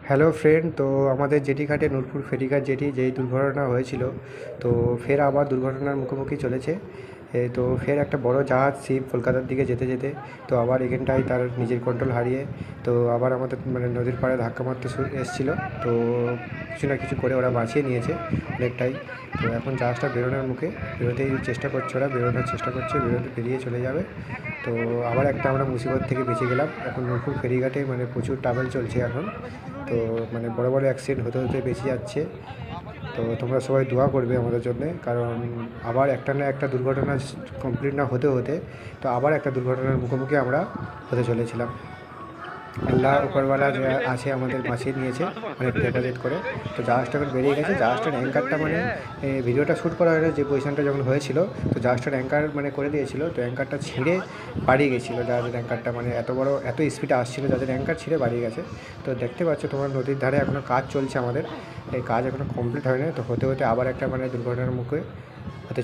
Hello friend, তো আমাদের জেটিঘাটে নূরপুর ফেরিঘাট যেই দুর্ঘটনা হয়েছিল, তো ফের আবার দুর্ঘটনার মুখোমুখি চলেছে। তো ফের একটা বড় জাহাজ শিপ কলকাতার দিকে যেতে যেতে তো আবার এখানটায় তার নিজের কন্ট্রোল হারিয়ে তো আবার আমাদের মানে নদীর পাড়ে ধাক্কা মারতে এসছিল। তো কিছু না কিছু করে ওরা বাঁচিয়ে নিয়েছে অনেকটাই। তো এখন জাহাজটা বেরোনোর মুখে, বেরোতেই চেষ্টা করছে, ওরা বেরোনোর চেষ্টা করছে, বেরিয়ে চলে যাবে। তো আবার একটা আমরা মুসিবত থেকে বেঁচে গেলাম। এখন নূরপুর ফেরিঘাটে মানে প্রচুর ট্রাভেল চলছে এখন। তো মানে বড় বড় অ্যাক্সিডেন্ট হতে হতে বেঁচে যাচ্ছে। তো তোমরা সবাই দোয়া করবে আমাদের জন্যে, কারণ আবার একটা না একটা দুর্ঘটনা কমপ্লিট না হতে হতে তো আবার একটা দুর্ঘটনার মুখোমুখি আমরা হতে চলেছিলাম। আল্লাহ উপরওয়ালা যে আছে আমাদের বাঁচিয়ে নিয়েছে অনেক হেফাজত করে। তো জাহাজটা এখন বেরিয়ে গেছে। জাহাজটার অ্যাঙ্কারটা মানে ভিডিওটা শ্যুট করা হয়নি, যে পজিশনটা যখন হয়েছিল তো জাহাজটার অ্যাঙ্কার মানে করে দিয়েছিল, তো অ্যাঙ্কারটা ছিঁড়ে বাড়িয়ে গেছিলো। জাহাজের অ্যাঙ্কারটা মানে এত বড় এত স্পিডে আসছিলো, যাদের অ্যাঙ্কার ছিঁড়ে বাড়িয়ে গেছে। তো দেখতে পাচ্ছ তোমার নদীর ধারে এখনও কাজ চলছে আমাদের, এই কাজ এখনও কমপ্লিট হয়নি। তো হতে হতে আবার একটা মানে দুর্ঘটনার মুখে হতে